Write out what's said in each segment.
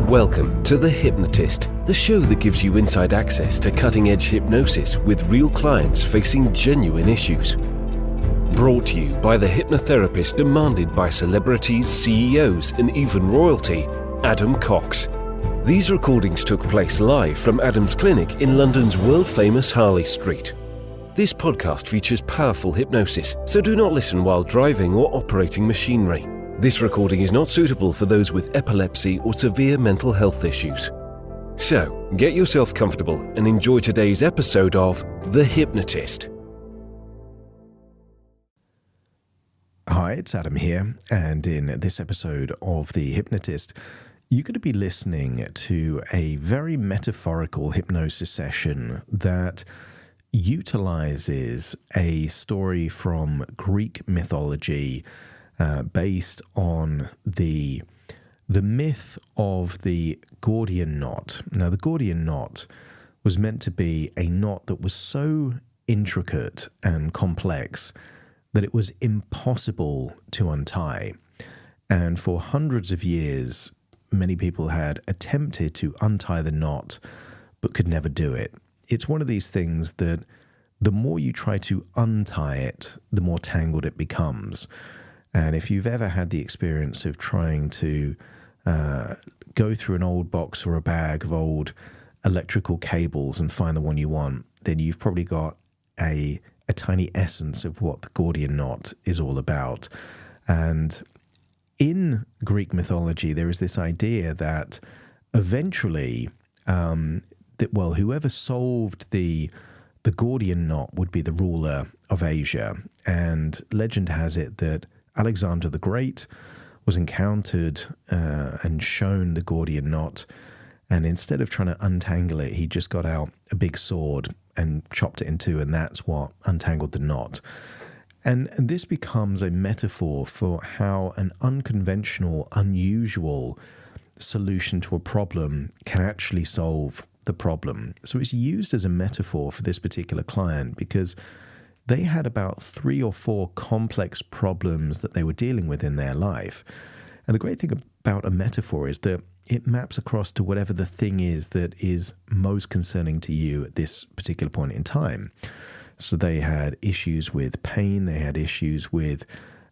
Welcome to The Hypnotist, the show that gives you inside access to cutting-edge hypnosis with real clients facing genuine issues. Brought to you by the hypnotherapist demanded by celebrities, CEOs, and even royalty, Adam Cox. These recordings took place live from Adam's clinic in London's world-famous Harley Street. This podcast features powerful hypnosis, so do not listen while driving or operating machinery. This recording is not suitable for those with epilepsy or severe mental health issues. So, get yourself comfortable and enjoy today's episode of The Hypnotist. Hi, it's Adam here, and in this episode of The Hypnotist, you're going to be listening to a very metaphorical hypnosis session that utilizes a story from Greek mythology based on the myth of the Gordian knot. Now, the Gordian knot was meant to be a knot that was so intricate and complex that it was impossible to untie. And for hundreds of years, many people had attempted to untie the knot, but could never do it. It's one of these things that the more you try to untie it, the more tangled it becomes. And if you've ever had the experience of trying to go through an old box or a bag of old electrical cables and find the one you want, then you've probably got a tiny essence of what the Gordian knot is all about. And in Greek mythology, there is this idea that eventually, whoever solved the Gordian knot would be the ruler of Asia. And legend has it that Alexander the Great was encountered and shown the Gordian knot, and instead of trying to untangle it, he just got out a big sword and chopped it in two, and that's what untangled the knot. And this becomes a metaphor for how an unconventional, unusual solution to a problem can actually solve the problem. So it's used as a metaphor for this particular client because they had about 3 or 4 complex problems that they were dealing with in their life. And the great thing about a metaphor is that it maps across to whatever the thing is that is most concerning to you at this particular point in time. So they had issues with pain, they had issues with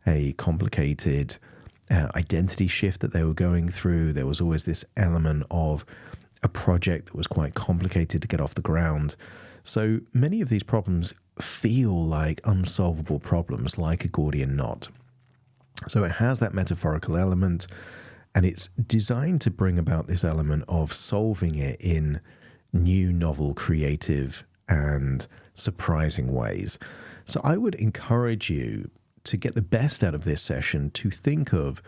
a complicated identity shift that they were going through. There was always this element of a project that was quite complicated to get off the ground. So many of these problems feel like unsolvable problems, like a Gordian knot. So it has that metaphorical element, and it's designed to bring about this element of solving it in new, novel, creative, and surprising ways. So I would encourage you to get the best out of this session to think of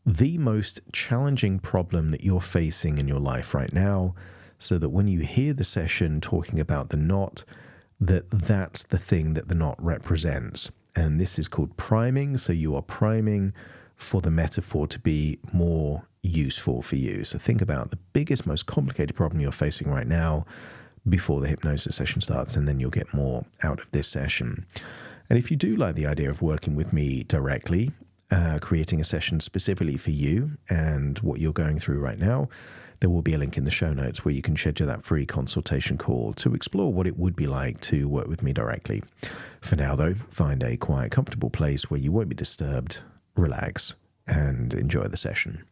the most challenging problem that you're facing in your life right now, so that when you hear the session talking about the knot, that's the thing that the knot represents. And this is called priming. So you are priming for the metaphor to be more useful for you. So think about the biggest, most complicated problem you're facing right now before the hypnosis session starts, and then you'll get more out of this session. And if you do like the idea of working with me directly, creating a session specifically for you and what you're going through right now, there will be a link in the show notes where you can schedule that free consultation call to explore what it would be like to work with me directly. For now, though, find a quiet, comfortable place where you won't be disturbed, relax, and enjoy the session.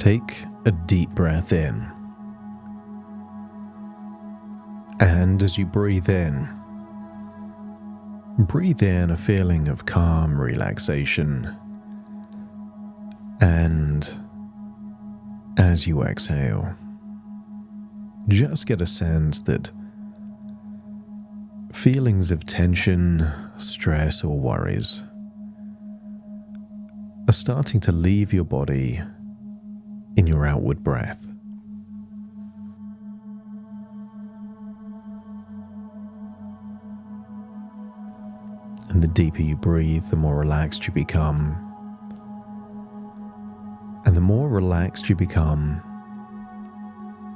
Take a deep breath in. And as you breathe in a feeling of calm relaxation. And as you exhale, just get a sense that feelings of tension, stress, or worries are starting to leave your body in your outward breath. And the deeper you breathe, the more relaxed you become. And the more relaxed you become,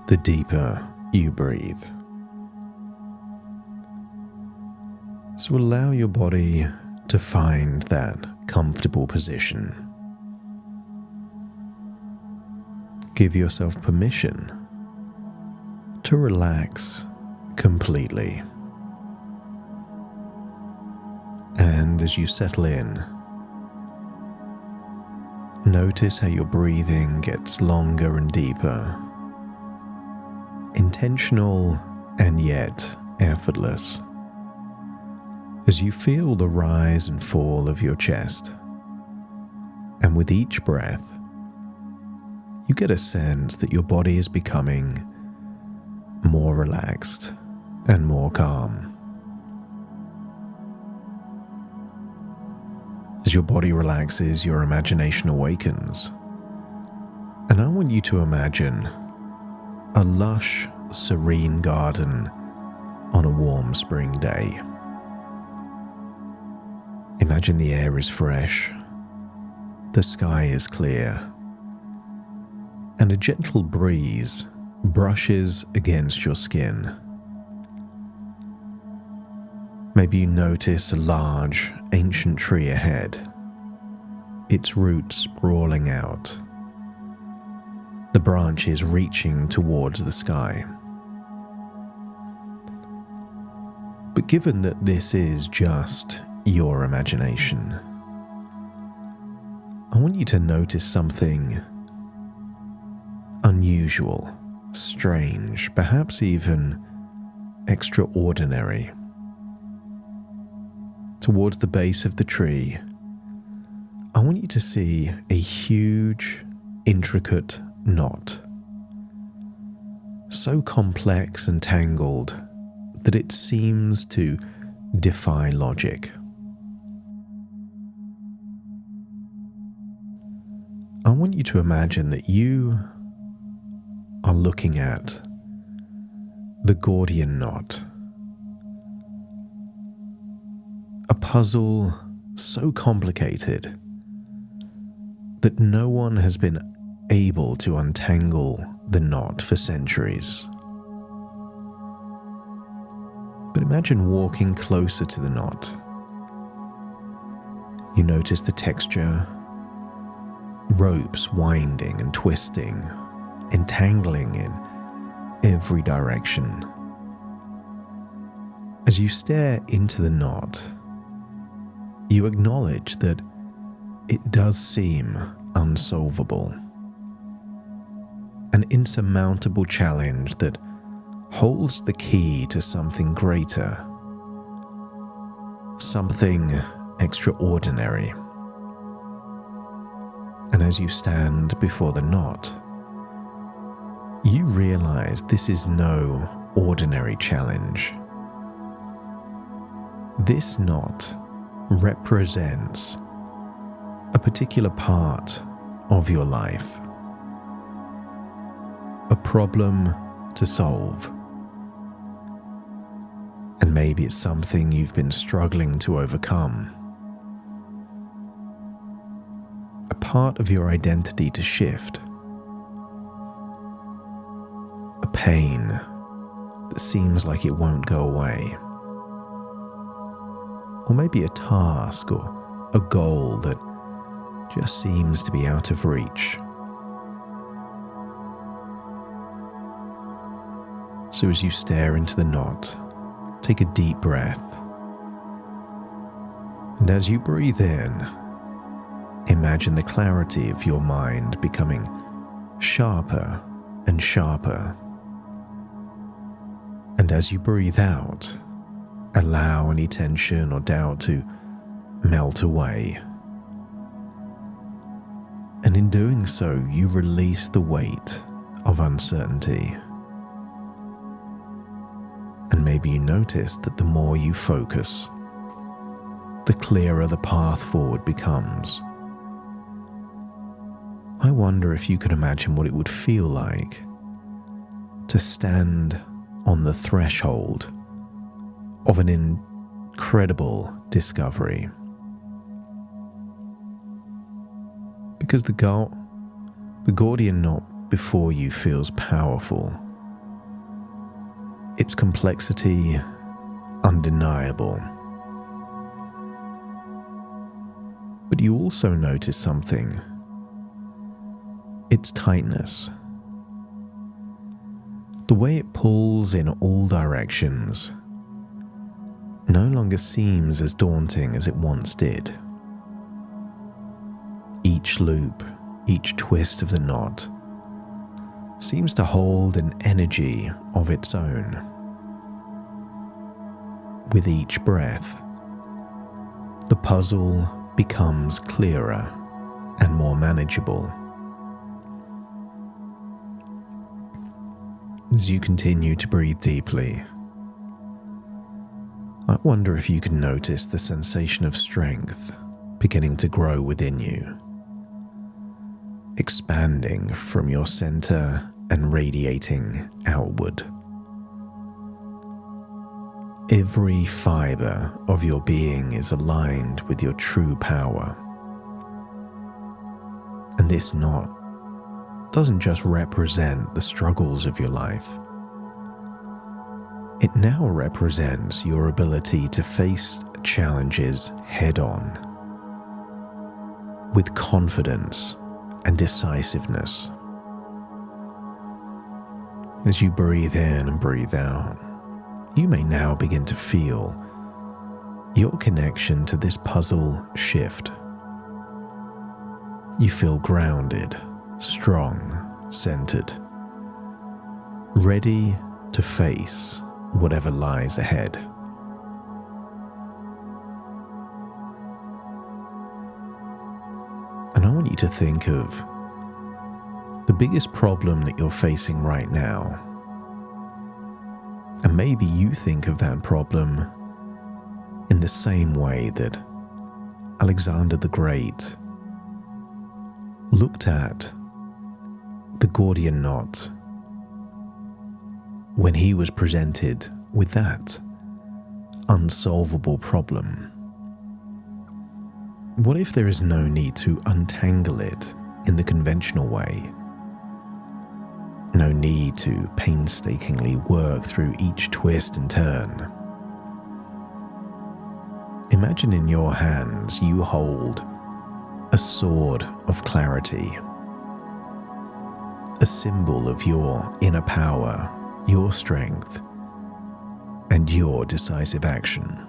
the deeper you breathe. So allow your body to find that comfortable position. Give yourself permission to relax completely. And as you settle in, notice how your breathing gets longer and deeper, intentional and yet effortless, as you feel the rise and fall of your chest. And with each breath, you get a sense that your body is becoming more relaxed and more calm. As your body relaxes, your imagination awakens. And I want you to imagine a lush, serene garden on a warm spring day. Imagine the air is fresh, the sky is clear, and a gentle breeze brushes against your skin. Maybe you notice a large, ancient tree ahead, its roots sprawling out, the branches reaching towards the sky. But given that this is just your imagination, I want you to notice something unusual, strange, perhaps even extraordinary. Towards the base of the tree, I want you to see a huge, intricate knot, so complex and tangled that it seems to defy logic. I want you to imagine that you are looking at the Gordian knot, a puzzle so complicated that no one has been able to untangle the knot for centuries. But imagine walking closer to the knot. You notice the texture, ropes winding and twisting, entangling in every direction. As you stare into the knot, you acknowledge that it does seem unsolvable, an insurmountable challenge that holds the key to something greater, something extraordinary. And as you stand before the knot, you realize this is no ordinary challenge. This knot represents a particular part of your life, a problem to solve. And maybe it's something you've been struggling to overcome, a part of your identity to shift, a pain that seems like it won't go away, or maybe a task or a goal that just seems to be out of reach. So as you stare into the knot, take a deep breath. And as you breathe in, imagine the clarity of your mind becoming sharper and sharper. And as you breathe out, allow any tension or doubt to melt away. And in doing so, you release the weight of uncertainty. And maybe you notice that the more you focus, the clearer the path forward becomes. I wonder if you can imagine what it would feel like to stand on the threshold of an incredible discovery. Because the Gordian knot before you feels powerful. Its complexity undeniable. But you also notice something. Its tightness. The way it pulls in all directions no longer seems as daunting as it once did. Each loop, each twist of the knot seems to hold an energy of its own. With each breath, the puzzle becomes clearer and more manageable. As you continue to breathe deeply, I wonder if you can notice the sensation of strength beginning to grow within you, expanding from your center and radiating outward. Every fiber of your being is aligned with your true power. And this knot doesn't just represent the struggles of your life. It now represents your ability to face challenges head-on, with confidence and decisiveness. As you breathe in and breathe out, you may now begin to feel your connection to this puzzle shift. You feel grounded, strong, centered, ready to face whatever lies ahead. And I want you to think of the biggest problem that you're facing right now. And maybe you think of that problem in the same way that Alexander the Great looked at the Gordian knot when he was presented with that unsolvable problem. What if there is no need to untangle it in the conventional way? No need to painstakingly work through each twist and turn. Imagine in your hands you hold a sword of clarity, a symbol of your inner power, your strength, and your decisive action.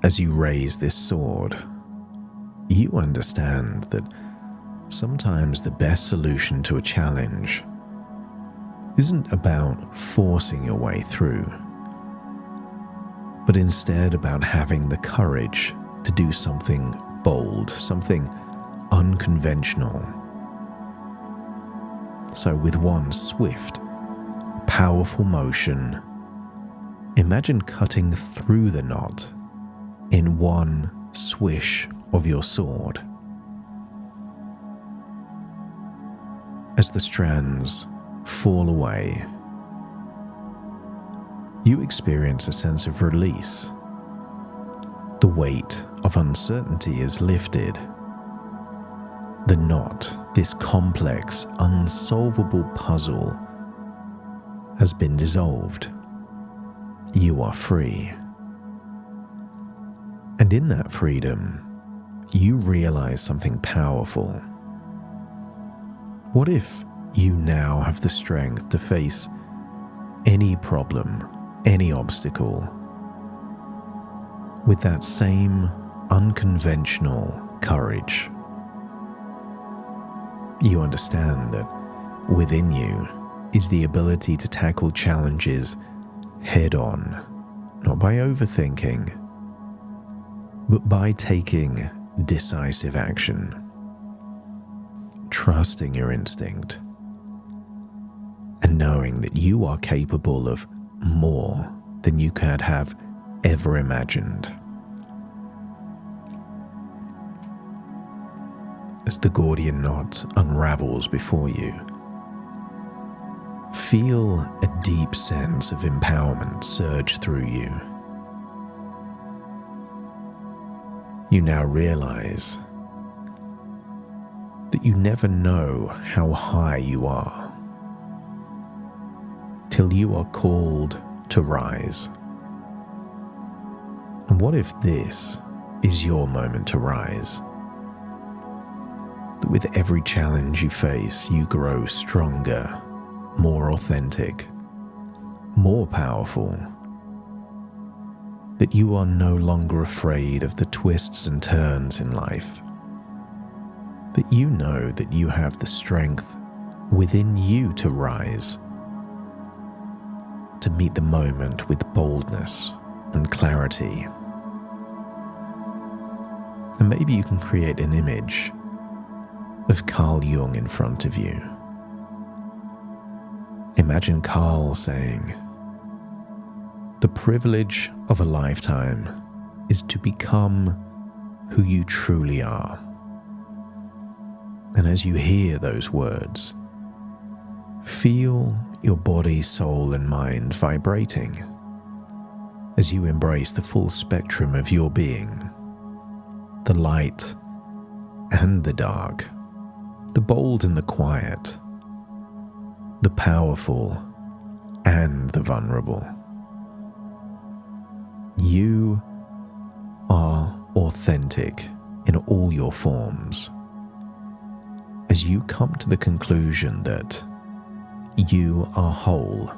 As you raise this sword, you understand that sometimes the best solution to a challenge isn't about forcing your way through, but instead about having the courage to do something bold, something unconventional. So with one swift, powerful motion, imagine cutting through the knot in one swish of your sword. As the strands fall away, you experience a sense of release. The weight of uncertainty is lifted. The knot, this complex, unsolvable puzzle, has been dissolved. You are free. And in that freedom, you realize something powerful. What if you now have the strength to face any problem, any obstacle, with that same unconventional courage You understand that within you is the ability to tackle challenges head on, not by overthinking, but by taking decisive action, trusting your instinct, and knowing that you are capable of more than you could have ever imagined. As the Gordian knot unravels before you, feel a deep sense of empowerment surge through you. You now realize that you never know how high you are till you are called to rise. And what if this is your moment to rise? That with every challenge you face, you grow stronger, more authentic, more powerful. That you are no longer afraid of the twists and turns in life. That you know that you have the strength within you to rise, to meet the moment with boldness and clarity. And maybe you can create an image of Carl Jung in front of you. Imagine Carl saying, "The privilege of a lifetime is to become who you truly are." And as you hear those words, feel your body, soul, and mind vibrating as you embrace the full spectrum of your being, the light and the dark, the bold and the quiet, the powerful and the vulnerable. You are authentic in all your forms. As you come to the conclusion that you are whole,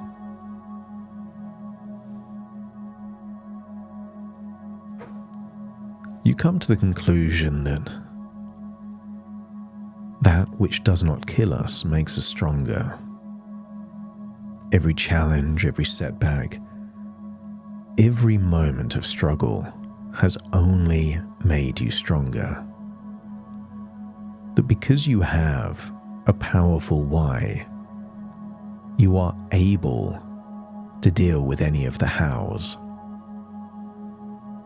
you come to the conclusion that that which does not kill us makes us stronger. Every challenge, every setback, every moment of struggle has only made you stronger. That because you have a powerful why, you are able to deal with any of the hows.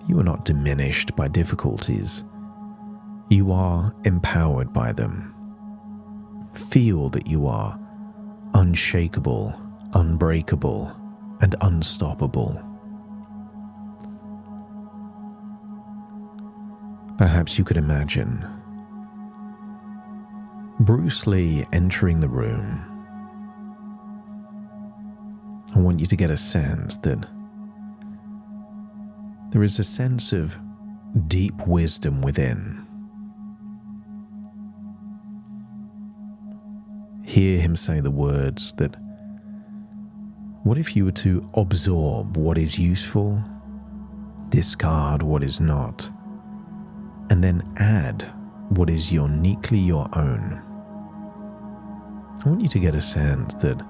You are not diminished by difficulties. You are empowered by them. Feel that you are unshakable, unbreakable, and unstoppable. Perhaps you could imagine Bruce Lee entering the room. I want you to get a sense that there is a sense of deep wisdom within. Hear him say the words that, what if you were to absorb what is useful, discard what is not, and then add what is uniquely your own? I want you to get a sense that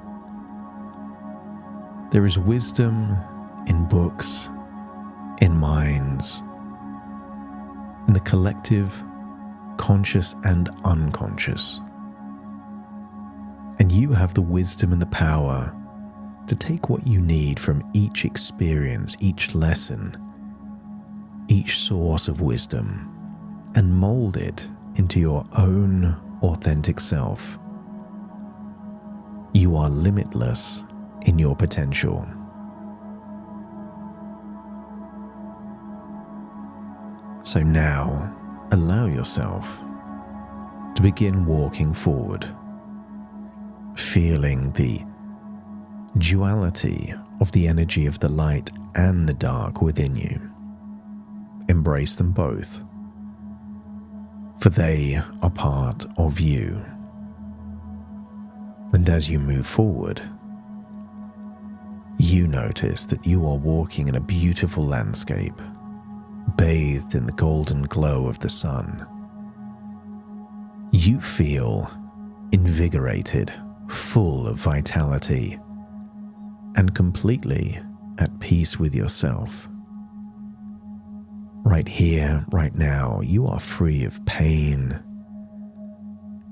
there is wisdom in books, in minds, in the collective, conscious and unconscious. And you have the wisdom and the power to take what you need from each experience, each lesson, each source of wisdom, and mold it into your own authentic self. You are limitless in your potential. So now, allow yourself to begin walking forward, feeling the duality of the energy of the light and the dark within you. Embrace them both, for they are part of you. And as you move forward, you notice that you are walking in a beautiful landscape, bathed in the golden glow of the sun. You feel invigorated, full of vitality, and completely at peace with yourself. Right here, right now, you are free of pain.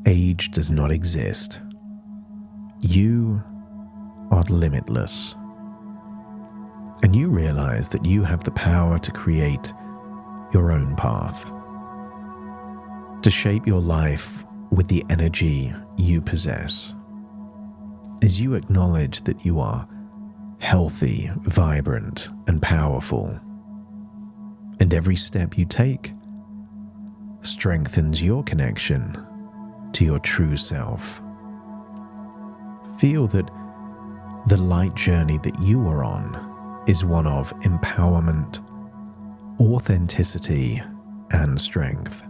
Age does not exist. You are limitless. And you realize that you have the power to create your own path, to shape your life with the energy you possess. As you acknowledge that you are healthy, vibrant, and powerful, and every step you take strengthens your connection to your true self. Feel that the light journey that you are on is one of empowerment, authenticity, and strength.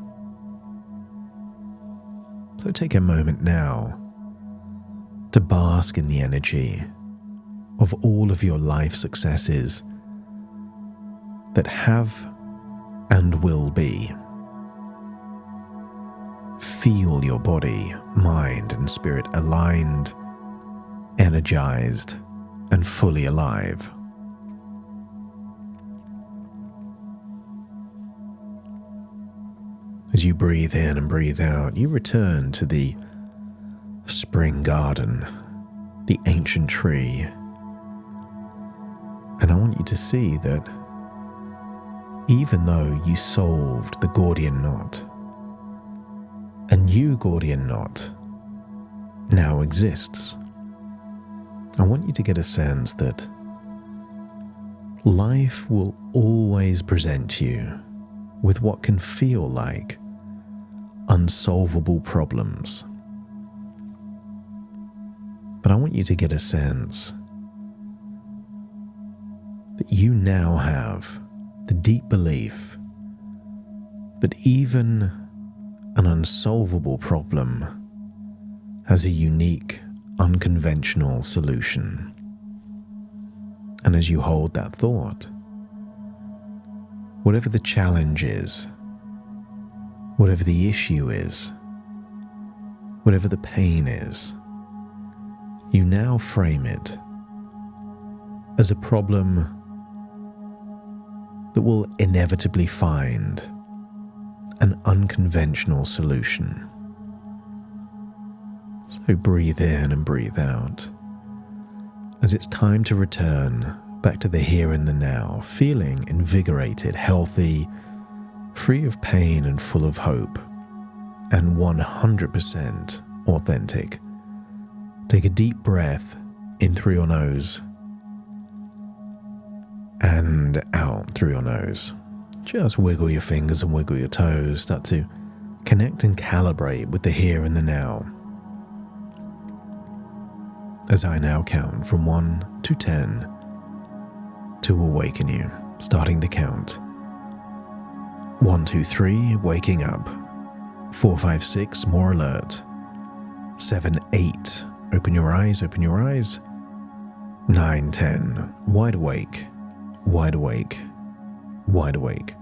So take a moment now to bask in the energy of all of your life successes that have and will be. Feel your body, mind, and spirit aligned, energized, and fully alive. As you breathe in and breathe out, you return to the spring garden, the ancient tree. And I want you to see that even though you solved the Gordian knot, a new Gordian knot now exists. I want you to get a sense that life will always present you with what can feel like unsolvable problems. But I want you to get a sense that you now have the deep belief that even an unsolvable problem has a unique, unconventional solution. And as you hold that thought, whatever the challenge is, whatever the issue is, whatever the pain is, you now frame it as a problem that will inevitably find an unconventional solution. So breathe in and breathe out as it's time to return back to the here and the now, feeling invigorated, healthy, free of pain and full of hope, and 100% authentic. Take a deep breath in through your nose and out through your nose. Just wiggle your fingers and wiggle your toes. Start to connect and calibrate with the here and the now. As I now count from 1 to 10 to awaken you, starting the count. 1, 2, 3, waking up. 4, 5, 6, more alert. 7, 8, open your eyes, open your eyes. 9, 10, wide awake, wide awake, wide awake.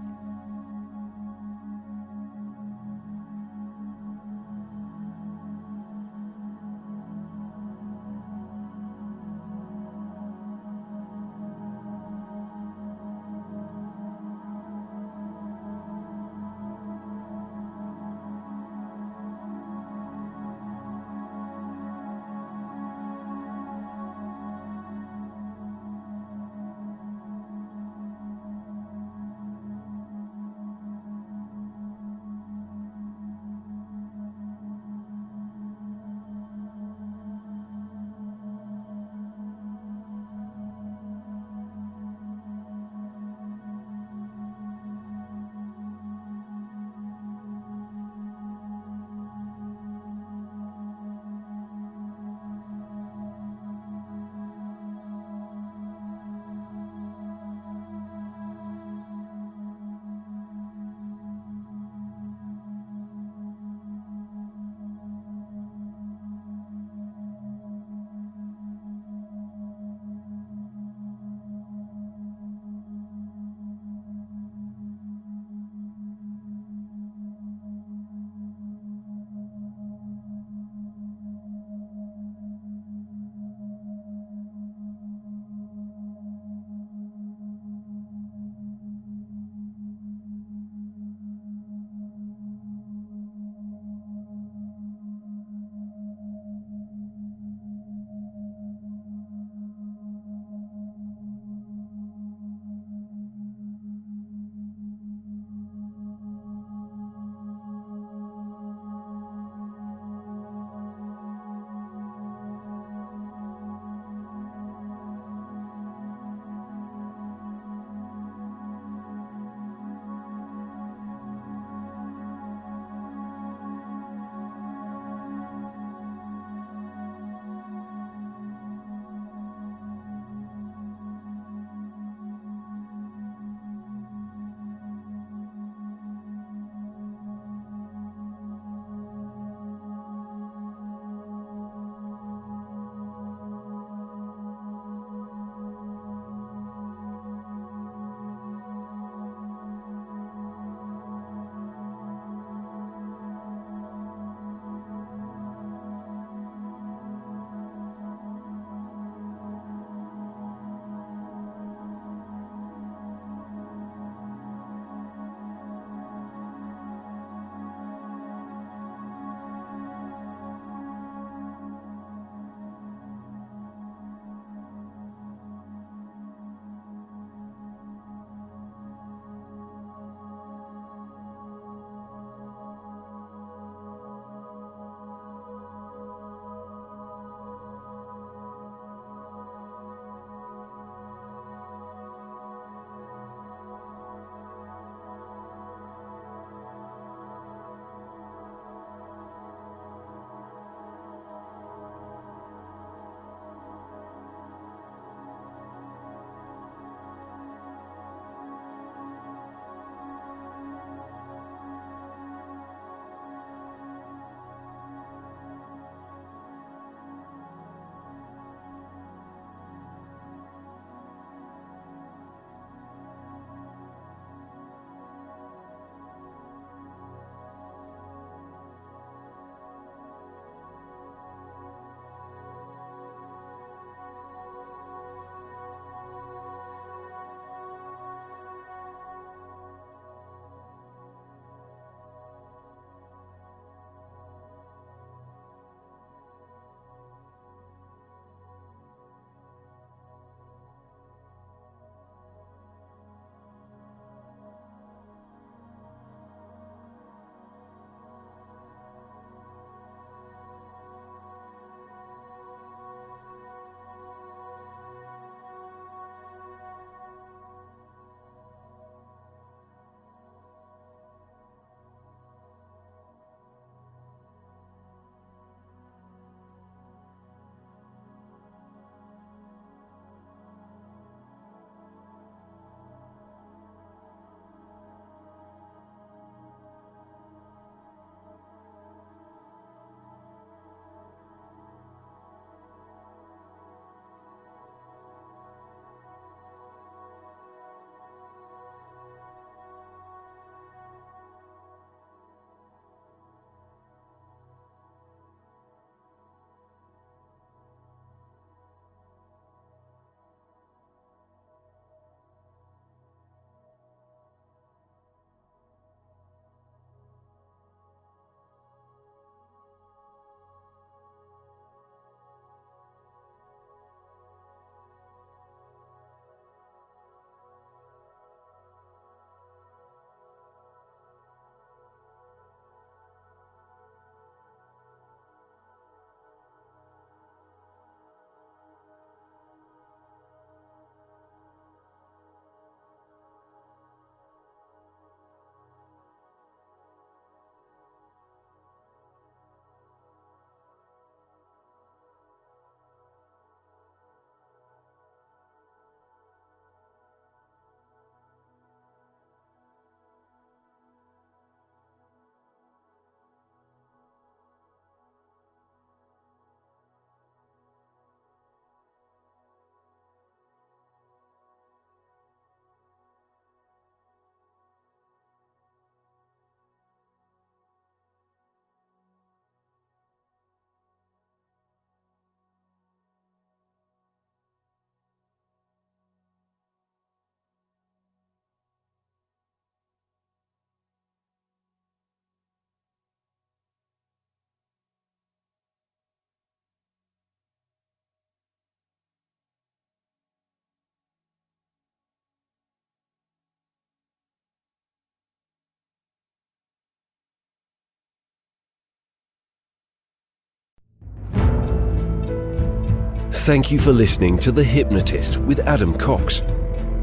Thank you for listening to The Hypnotist with Adam Cox,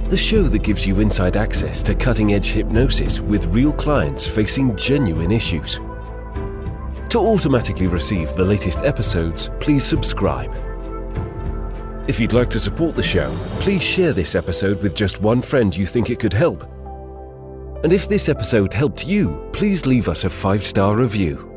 the show that gives you inside access to cutting-edge hypnosis with real clients facing genuine issues. To automatically receive the latest episodes, please subscribe. If you'd like to support the show, please share this episode with just one friend you think it could help. And if this episode helped you, please leave us a 5-star review.